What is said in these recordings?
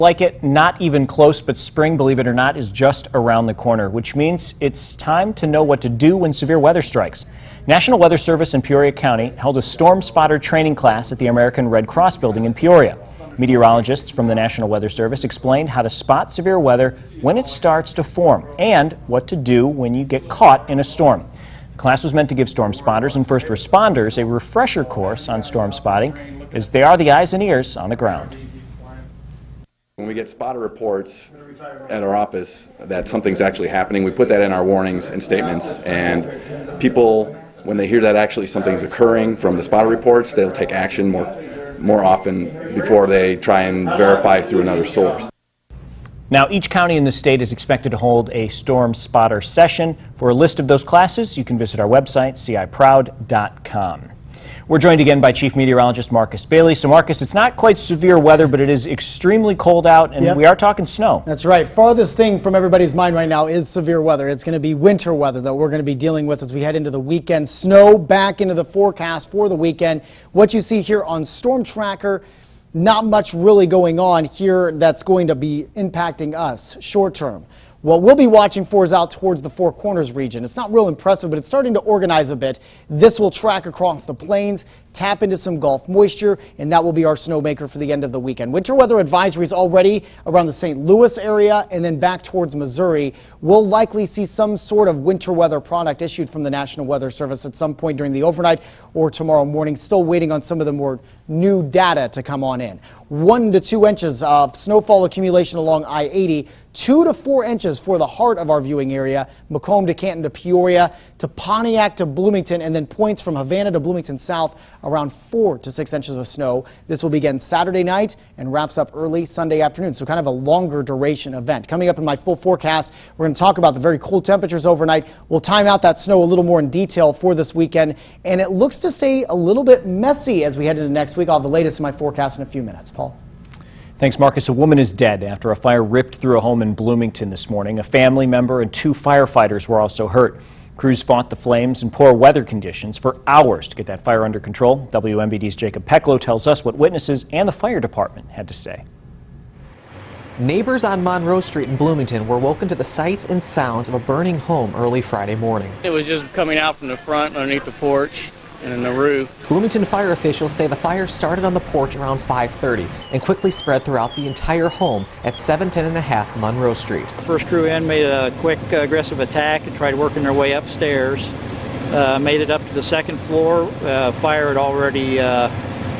Like it, not even close, but spring, believe it or not, is just around the corner, which means it's time to know what to do when severe weather strikes. National Weather Service in Peoria County held a storm spotter training class at the American Red Cross building in Peoria. Meteorologists from the National Weather Service explained how to spot severe weather when it starts to form and what to do when you get caught in a storm. The class was meant to give storm spotters and first responders a refresher course on storm spotting, as they are the eyes and ears on the ground. When we get spotter reports at our office that something's actually happening, we put that in our warnings and statements, and people, when they hear that actually something's occurring from the spotter reports, they'll take action more often before they try and verify through another source. Now, each county in the state is expected to hold a storm spotter session. For a list of those classes, you can visit our website, ciproud.com. We're joined again by Chief Meteorologist Marcus Bailey. So, Marcus, it's not quite severe weather, but it is extremely cold out, and we are talking snow. That's right. Farthest thing from everybody's mind right now is severe weather. It's going to be winter weather that we're going to be dealing with as we head into the weekend. Snow back into the forecast for the weekend. What you see here on Storm Tracker, not much really going on here that's going to be impacting us short term. What we'll be watching for is out towards the Four Corners region. It's not real impressive, but it's starting to organize a bit. This will track across the plains, tap into some Gulf moisture, and that will be our snowmaker for the end of the weekend. Winter weather advisories already around the St. Louis area and then back towards Missouri. We'll likely see some sort of winter weather product issued from the National Weather Service at some point during the overnight or tomorrow morning. Still waiting on some of the more new data to come on in. 1 to 2 inches of snowfall accumulation along I-80. 2 to 4 inches for the heart of our viewing area, Macomb to Canton to Peoria to Pontiac to Bloomington, and then points from Havana to Bloomington South, around 4 to 6 inches of snow. This will begin Saturday night and wraps up early Sunday afternoon, so kind of a longer duration event. Coming up in my full forecast, we're going to talk about the very cool temperatures overnight. We'll time out that snow a little more in detail for this weekend, and it looks to stay a little bit messy as we head into next week. I'll have the latest in my forecast in a few minutes. Paul? Thanks, Marcus. A woman is dead after a fire ripped through a home in Bloomington this morning. A family member and 2 firefighters were also hurt. Crews fought the flames in poor weather conditions for hours to get that fire under control. WMBD's Jacob Peklo tells us what witnesses and the fire department had to say. Neighbors on Monroe Street in Bloomington were woken to the sights and sounds of a burning home early Friday morning. It was just coming out from the front underneath the porch and in the roof. Bloomington fire officials say the fire started on the porch around 5:30 and quickly spread throughout the entire home at 710.5 Monroe Street. The first crew in made a quick aggressive attack and tried working their way upstairs. Made it up to the second floor. Fire had already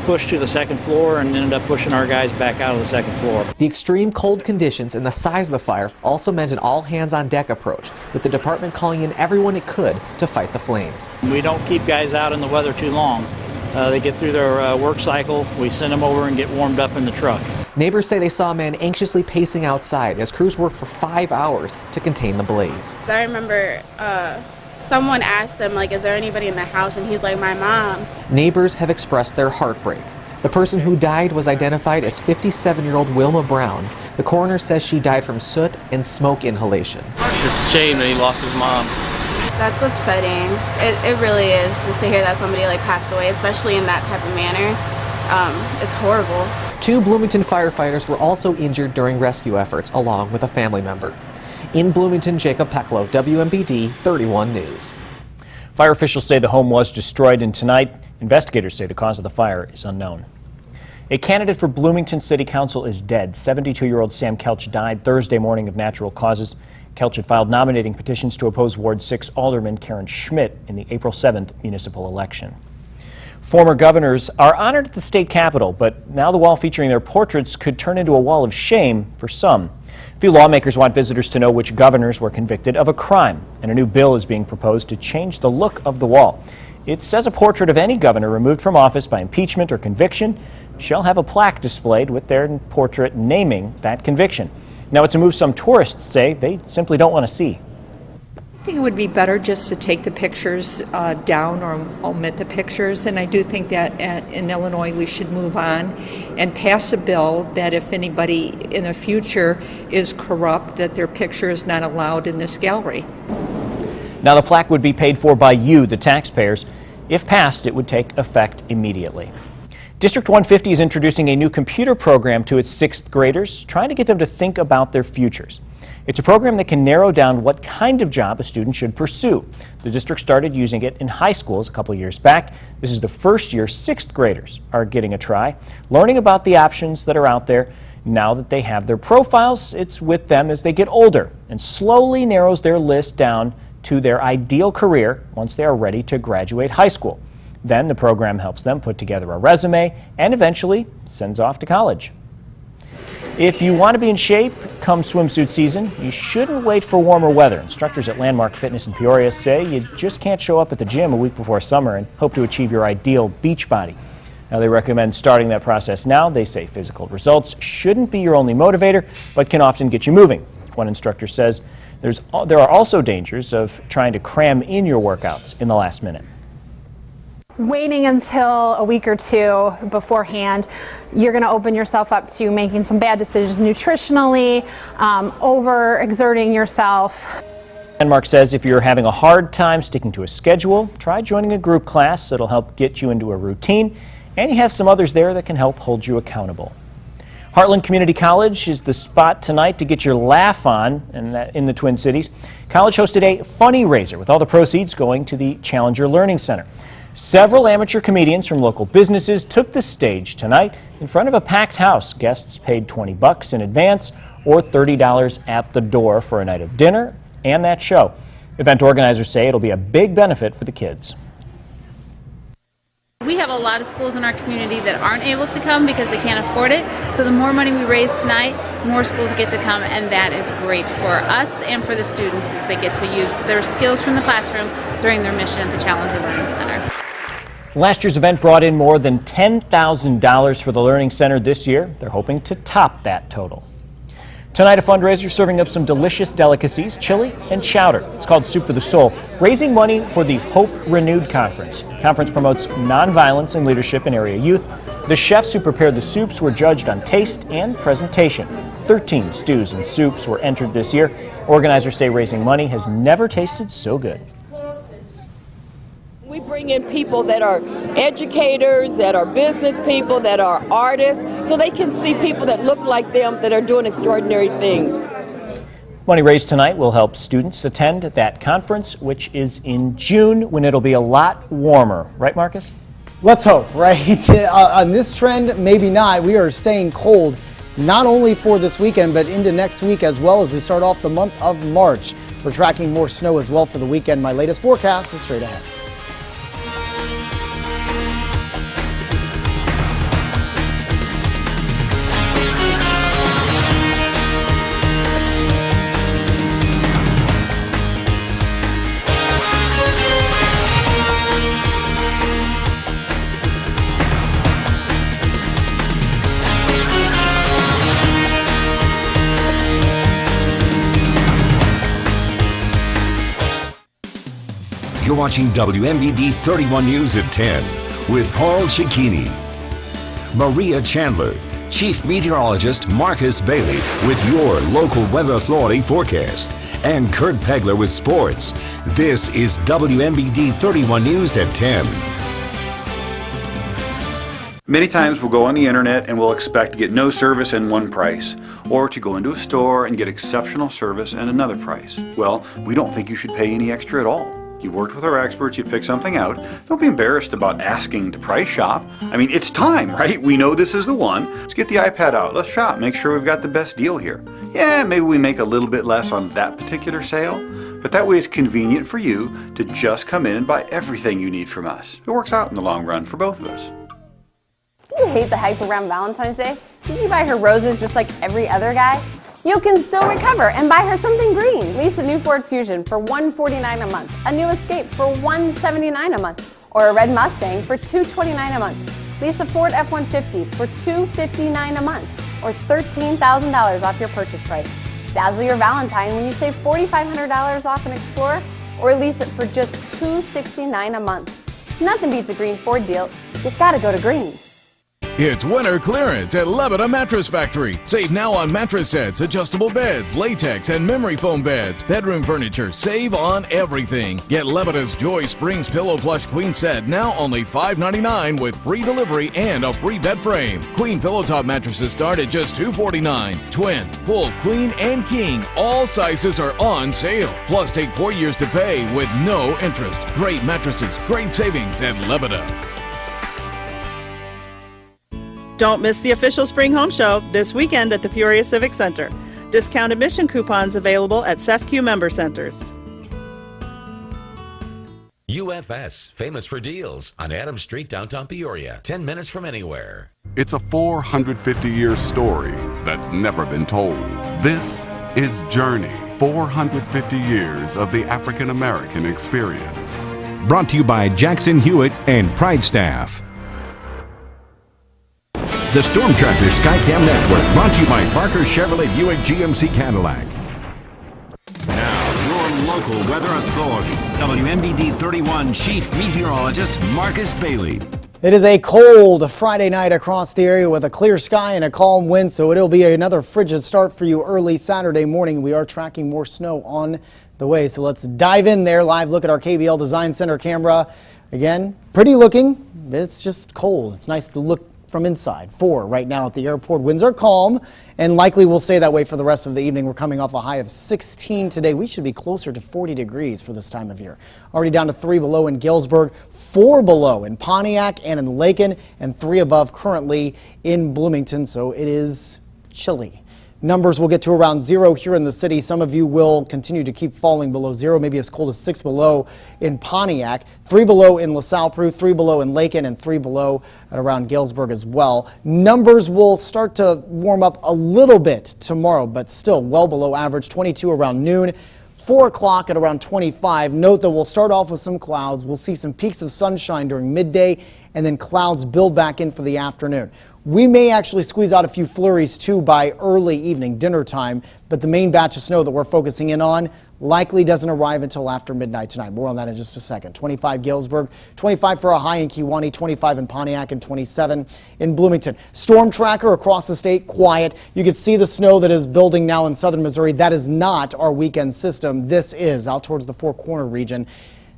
pushed to the second floor and ended up pushing our guys back out of the second floor. The extreme cold conditions and the size of the fire also meant an all-hands-on-deck approach, with the department calling in everyone it could to fight the flames. We don't keep guys out in the weather too long. They get through their work cycle, we send them over and get warmed up in the truck. Neighbors say they saw a man anxiously pacing outside as crews worked for 5 hours to contain the blaze. I remember someone asked him, like, is there anybody in the house? And he's like, my mom. Neighbors have expressed their heartbreak. The person who died was identified as 57-year-old Wilma Brown. The coroner says she died from soot and smoke inhalation. It's a shame that he lost his mom. That's upsetting. It really is, just to hear that somebody like passed away, especially in that type of manner. It's horrible. 2 Bloomington firefighters were also injured during rescue efforts, along with a family member. In Bloomington, Jacob Peklo, WMBD 31 News. Fire officials say the home was destroyed, and tonight investigators say the cause of the fire is unknown. A candidate for Bloomington City Council is dead. 72-year-old Sam Kelch died Thursday morning of natural causes. Kelch had filed nominating petitions to oppose Ward 6 Alderman Karen Schmidt in the April 7th municipal election. Former governors are honored at the state capitol, but now the wall featuring their portraits could turn into a wall of shame for some. A few lawmakers want visitors to know which governors were convicted of a crime, and a new bill is being proposed to change the look of the wall. It says a portrait of any governor removed from office by impeachment or conviction shall have a plaque displayed with their portrait naming that conviction. Now, it's a move some tourists say they simply don't want to see. I think it would be better just to take the pictures down or omit the pictures, and I do think that in Illinois we should move on and pass a bill that if anybody in the future is corrupt, that their picture is not allowed in this gallery. Now, the plaque would be paid for by you, the taxpayers. If passed, it would take effect immediately. District 150 is introducing a new computer program to its 6th graders, trying to get them to think about their futures. It's a program that can narrow down what kind of job a student should pursue. The district started using it in high schools a couple years back. This is the first year 6th graders are getting a try, learning about the options that are out there. Now that they have their profiles, it's with them as they get older and slowly narrows their list down to their ideal career once they are ready to graduate high school. Then the program helps them put together a resume and eventually sends off to college. If you want to be in shape come swimsuit season, you shouldn't wait for warmer weather. Instructors at Landmark Fitness in Peoria say you just can't show up at the gym a week before summer and hope to achieve your ideal beach body. Now, they recommend starting that process now. They say physical results shouldn't be your only motivator, but can often get you moving. One instructor says there are also dangers of trying to cram in your workouts in the last minute. Waiting until a week or two beforehand, you're going to open yourself up to making some bad decisions nutritionally, overexerting yourself. Landmark says if you're having a hard time sticking to a schedule, try joining a group class that'll help get you into a routine, and you have some others there that can help hold you accountable. Heartland Community College is the spot tonight to get your laugh on in the Twin Cities. College hosted a funny raiser with all the proceeds going to the Challenger Learning Center. Several amateur comedians from local businesses took the stage tonight in front of a packed house. Guests paid $20 in advance or $30 at the door for a night of dinner and that show. Event organizers say it'll be a big benefit for the kids. We have a lot of schools in our community that aren't able to come because they can't afford it. So the more money we raise tonight, more schools get to come, and that is great for us and for the students as they get to use their skills from the classroom during their mission at the Challenger Learning Center. Last year's event brought in more than $10,000 for the Learning Center. This year, they're hoping to top that total. Tonight, a fundraiser serving up some delicious delicacies, chili and chowder. It's called Soup for the Soul, raising money for the Hope Renewed Conference. The conference promotes nonviolence and leadership in area youth. The chefs who prepared the soups were judged on taste and presentation. 13 stews and soups were entered this year. Organizers say raising money has never tasted so good. We bring in people that are educators, that are business people, that are artists, so they can see people that look like them that are doing extraordinary things. Money raised tonight will help students attend that conference, which is in June when it'll be a lot warmer. Right, Marcus? Let's hope, right? On this trend, maybe not. We are staying cold, not only for this weekend, but into next week as well as we start off the month of March. We're tracking more snow as well for the weekend. My latest forecast is straight ahead. You're watching WMBD 31 News at 10 with Paul Cicchini, Maria Chandler, Chief Meteorologist Marcus Bailey with your local weather authority forecast, and Kurt Pegler with sports. This is WMBD 31 News at 10. Many times we'll go on the internet and we'll expect to get no service and one price, or to go into a store and get exceptional service and another price. Well, we don't think you should pay any extra at all. You've worked with our experts, you pick something out. Don't be embarrassed about asking to price shop. I mean, it's time, right? We know this is the one. Let's get the iPad out. Let's shop. Make sure we've got the best deal here. Yeah, maybe we make a little bit less on that particular sale, but that way it's convenient for you to just come in and buy everything you need from us. It works out in the long run for both of us. Do you hate the hype around Valentine's Day? Did you buy her roses just like every other guy? You can still recover and buy her something green. Lease a new Ford Fusion for $149 a month, a new Escape for $179 a month, or a red Mustang for $229 a month. Lease a Ford F-150 for $259 a month, or $13,000 off your purchase price. Dazzle your Valentine when you save $4,500 off an Explorer, or lease it for just $269 a month. Nothing beats a green Ford deal. You've got to go to green. It's winter clearance at Lebeda Mattress Factory. Save now on mattress sets, adjustable beds, latex and memory foam beds, bedroom furniture. Save on everything. Get Lebeda's Joy Springs Pillow Plush Queen Set now only $5.99 with free delivery and a free bed frame. Queen Pillow Top mattresses start at just $249. Twin, full, queen, and king. All sizes are on sale. Plus, take 4 years to pay with no interest. Great mattresses, great savings at Lebeda. Don't miss the official Spring Home Show this weekend at the Peoria Civic Center. Discount admission coupons available at CEFCU member centers. UFS, famous for deals on Adams Street, downtown Peoria, 10 minutes from anywhere. It's a 450-year story that's never been told. This is Journey, 450 years of the African American experience. Brought to you by Jackson Hewitt and Pride Staff. The Storm Tracker Skycam Network, brought to you by Parker Chevrolet Buick GMC Cadillac. Now, your local weather authority, WMBD 31 Chief Meteorologist Marcus Bailey. It is a cold Friday night across the area with a clear sky and a calm wind, so it'll be another frigid start for you early Saturday morning. We are tracking more snow on the way, so let's dive in there. Live look at our KBL Design Center camera. Again, pretty looking. It's just cold. It's nice to look from inside. 4 right now at the airport. Winds are calm and likely will stay that way for the rest of the evening. We're coming off a high of 16 today. We should be closer to 40 degrees for this time of year. Already down to 3 below in Galesburg, 4 below in Pontiac and in Lakin, and 3 above currently in Bloomington, so it is chilly. Numbers will get to around 0 here in the city. Some of you will continue to keep falling below 0, maybe as cold as 6 below in Pontiac, 3 below in LaSalle, 3 below in Lakin, and 3 below at around Galesburg as well. Numbers will start to warm up a little bit tomorrow, but still well below average, 22 around noon. 4 o'clock at around 25. Note that we'll start off with some clouds. We'll see some peaks of sunshine during midday, and then clouds build back in for the afternoon. We may actually squeeze out a few flurries too by early evening, dinner time, but the main batch of snow that we're focusing in on likely doesn't arrive until after midnight tonight. More on that in just a second. 25 Galesburg, 25 for a high in Kewanee, 25 in Pontiac, and 27 in Bloomington. Storm tracker across the state, quiet. You can see the snow that is building now in southern Missouri. That is not our weekend system. This is out towards the Four Corner region.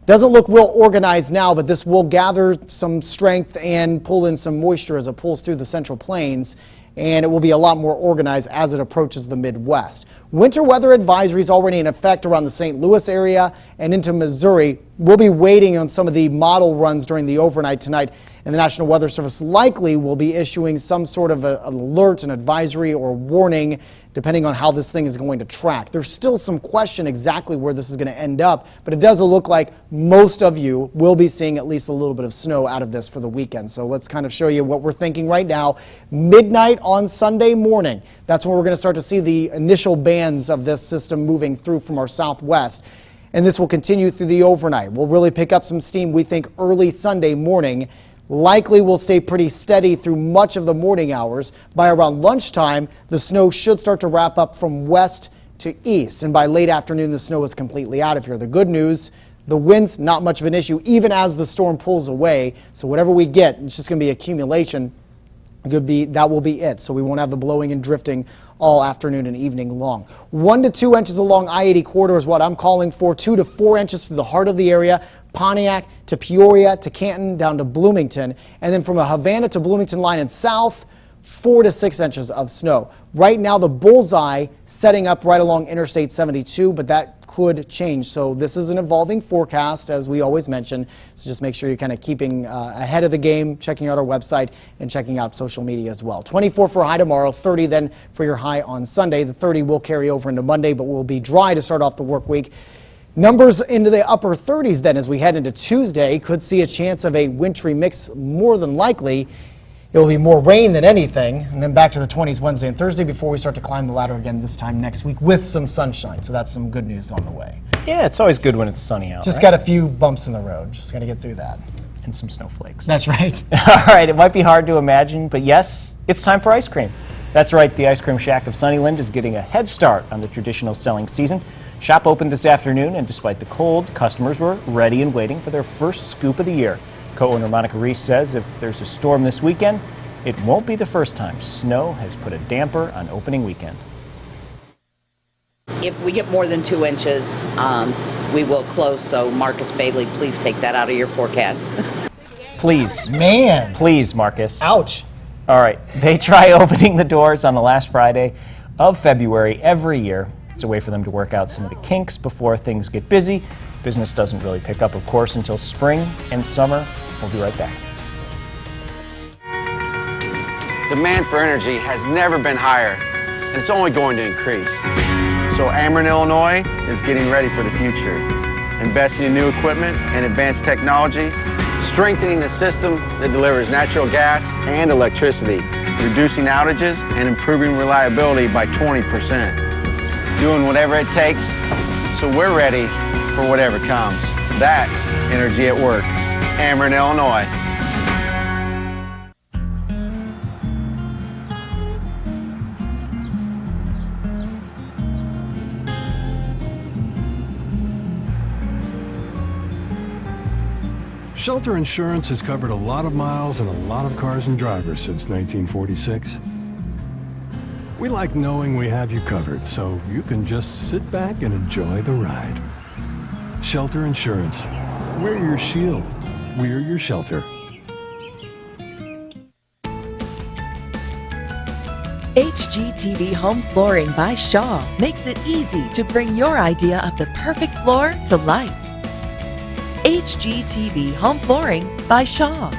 Doesn't look real organized now, but this will gather some strength and pull in some moisture as it pulls through the Central Plains, and it will be a lot more organized as it approaches the Midwest. Winter weather advisories already in effect around the St. Louis area and into Missouri. We'll be waiting on some of the model runs during the overnight tonight, and the National Weather Service likely will be issuing some sort of an alert, an advisory, or warning, depending on how this thing is going to track. There's still some question exactly where this is going to end up, but it does look like most of you will be seeing at least a little bit of snow out of this for the weekend. So let's kind of show you what we're thinking right now. Midnight on Sunday morning, that's when we're going to start to see the initial bands of this system moving through from our southwest. And this will continue through the overnight. We'll really pick up some steam, we think, early Sunday morning. Likely will stay pretty steady through much of the morning hours. By around lunchtime, the snow should start to wrap up from west to east. And by late afternoon, the snow is completely out of here. The good news, the wind's not much of an issue, even as the storm pulls away. So whatever we get, it's just going to be accumulation. That will be it. So we won't have the blowing and drifting all afternoon and evening long. 1 to 2 inches along I-80 corridor is what I'm calling for. 2 to 4 inches to the heart of the area. Pontiac to Peoria to Canton down to Bloomington. And then from the Havana to Bloomington line and south, 4 to 6 inches of snow. Right now the bullseye setting up right along Interstate 72, but that could change. So this is an evolving forecast, as we always mention. So just make sure you're kind of keeping ahead of the game, checking out our website and checking out social media as well. 24 for a high tomorrow, 30 then for your high on Sunday. The 30 will carry over into Monday, but will be dry to start off the work week. Numbers into the upper 30s then as we head into Tuesday. Could see a chance of a wintry mix more than likely. It will be more rain than anything, and then back to the 20s Wednesday and Thursday before we start to climb the ladder again this time next week with some sunshine. So that's some good news on the way. Yeah, it's always good when it's sunny out. Just got a few bumps in the road. Just got to get through that. And some snowflakes. That's right. All right, it might be hard to imagine, but yes, it's time for ice cream. That's right, the Ice Cream Shack of Sunnyland is getting a head start on the traditional selling season. Shop opened this afternoon, and despite the cold, customers were ready and waiting for their first scoop of the year. Co-owner Monica Reese says if there's a storm this weekend, It won't be the first time snow has put a damper on opening weekend. If we get more than 2 inches, we will close. So Marcus Bailey, please take that out of your forecast. Please. Man. Please, Marcus. Ouch. All right. They try opening the doors on the last Friday of February every year. It's a way for them to work out some of the kinks before things get busy. Business doesn't really pick up, of course, until spring and summer. We'll be right back. Demand for energy has never been higher, and it's only going to increase. So Ameren, Illinois is getting ready for the future, investing in new equipment and advanced technology, strengthening the system that delivers natural gas and electricity, reducing outages and improving reliability by 20%. Doing whatever it takes, so we're ready for whatever comes. That's energy at work. Ameren, Illinois. Shelter Insurance has covered a lot of miles and a lot of cars and drivers since 1946. We like knowing we have you covered, so you can just sit back and enjoy the ride. Shelter Insurance. We're your shield. We're your shelter. HGTV Home Flooring by Shaw makes it easy to bring your idea of the perfect floor to life. HGTV Home Flooring by Shaw.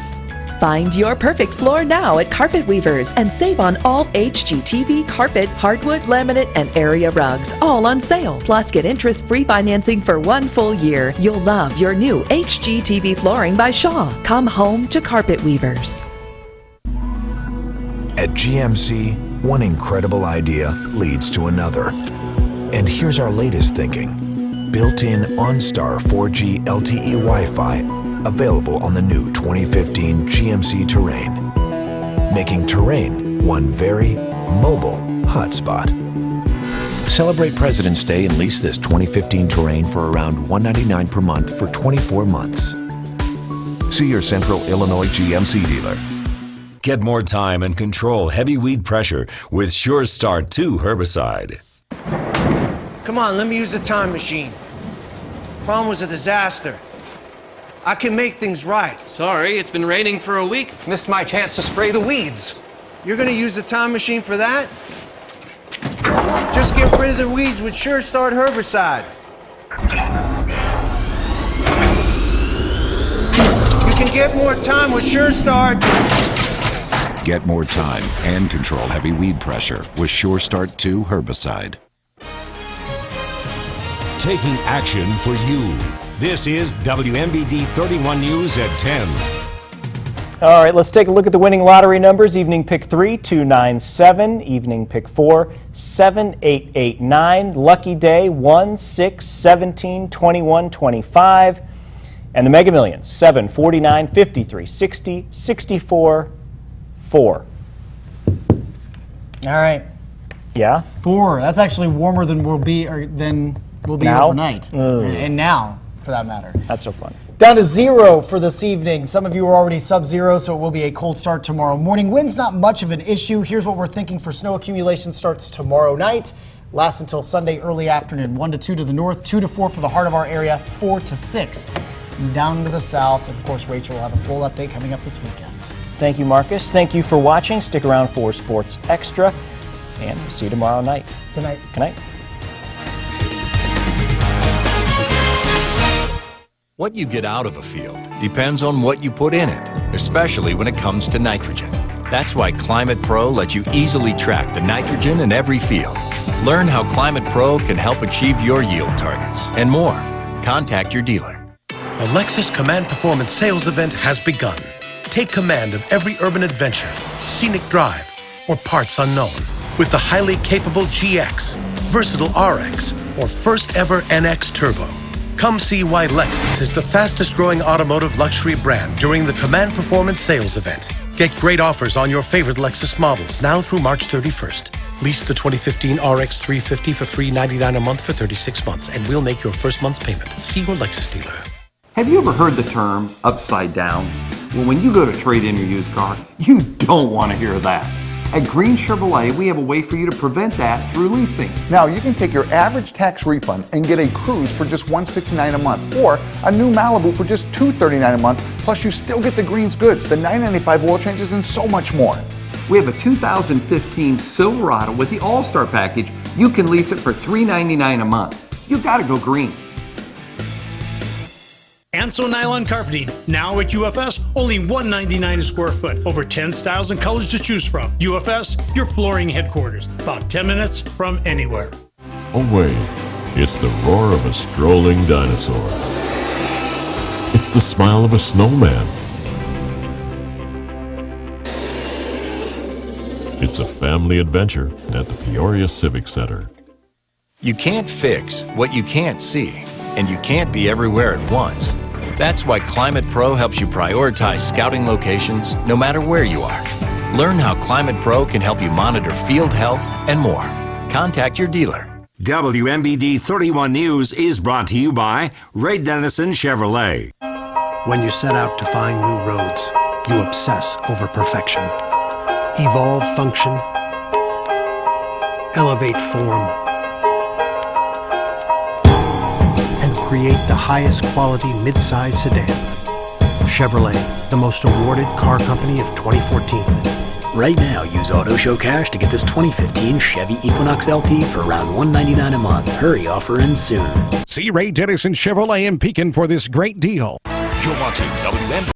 Find your perfect floor now at Carpet Weavers and save on all HGTV carpet, hardwood, laminate, and area rugs, all on sale. Plus, get interest-free financing for 1 full year. You'll love your new HGTV Flooring by Shaw. Come home to Carpet Weavers. At GMC, one incredible idea leads to another. And here's our latest thinking. Built-in OnStar 4G LTE Wi-Fi, available on the new 2015 GMC Terrain, making Terrain one very mobile hotspot. Celebrate President's Day and lease this 2015 Terrain for around $199 per month for 24 months. See your Central Illinois GMC dealer. Get more time and control heavy weed pressure with Sure Start 2 herbicide. Come on, let me use the time machine. Prom was a disaster. I can make things right. Sorry, it's been raining for a week. Missed my chance to spray the weeds. You're gonna use the time machine for that? Just get rid of the weeds with Sure Start herbicide. You can get more time with Sure Start. Get more time and control heavy weed pressure with Sure Start 2 herbicide. Taking action for you. This is WMBD 31 News at 10. All right, let's take a look at the winning lottery numbers. Evening pick 3, 297. Evening pick 4, 7889. Lucky day 1, 6, 17, 21, 25. And the Mega Millions 7, 49, 53, 60, 64, 4. All right. Yeah? 4. That's actually warmer than we'll be Now? overnight. And now, for that matter. That's so fun. Down to 0 for this evening. Some of you are already sub-zero, so it will be a cold start tomorrow morning. Wind's not much of an issue. Here's what we're thinking for snow accumulation starts tomorrow night. Lasts until Sunday early afternoon. 1 to 2 to the north, 2 to 4 for the heart of our area, 4 to 6 down to the south. Of course, Rachel will have a full update coming up this weekend. Thank you, Marcus. Thank you for watching. Stick around for Sports Extra, and we'll see you tomorrow night. Good night. Good night. What you get out of a field depends on what you put in it, especially when it comes to nitrogen. That's why Climate Pro lets you easily track the nitrogen in every field. Learn how Climate Pro can help achieve your yield targets and more. Contact your dealer. The Lexus Command Performance Sales Event has begun. Take command of every urban adventure, scenic drive, or parts unknown with the highly capable GX, versatile RX, or first ever NX Turbo. Come see why Lexus is the fastest growing automotive luxury brand during the Command Performance Sales Event. Get great offers on your favorite Lexus models now through March 31st. Lease the 2015 RX 350 for $399 a month for 36 months, and we'll make your first month's payment. See your Lexus dealer. Have you ever heard the term upside down? Well, when you go to trade in your used car, you don't want to hear that. At Green Chevrolet, we have a way for you to prevent that through leasing. Now, you can take your average tax refund and get a Cruise for just $169 a month, or a new Malibu for just $239 a month, plus you still get the Green's goods, the $9.95 oil changes, and so much more. We have a 2015 Silverado with the All-Star package. You can lease it for $399 a month. You gotta go green. Anso Nylon Carpeting, now at UFS, only $199 a square foot. Over 10 styles and colors to choose from. UFS, your flooring headquarters. About 10 minutes from anywhere. Oh wait, it's the roar of a strolling dinosaur. It's the smile of a snowman. It's a family adventure at the Peoria Civic Center. You can't fix what you can't see, and you can't be everywhere at once. That's why Climate Pro helps you prioritize scouting locations no matter where you are. Learn how Climate Pro can help you monitor field health and more. Contact your dealer. WMBD 31 News is brought to you by Ray Dennison Chevrolet. When you set out to find new roads, you obsess over perfection. Evolve function, elevate form, and create the highest quality midsize sedan. Chevrolet, the most awarded car company of 2014. Right now, use Auto Show Cash to get this 2015 Chevy Equinox LT for around $199 a month. Hurry, offer ends soon. See Ray Dennison Chevrolet in Pekin for this great deal. You're watching WMBD.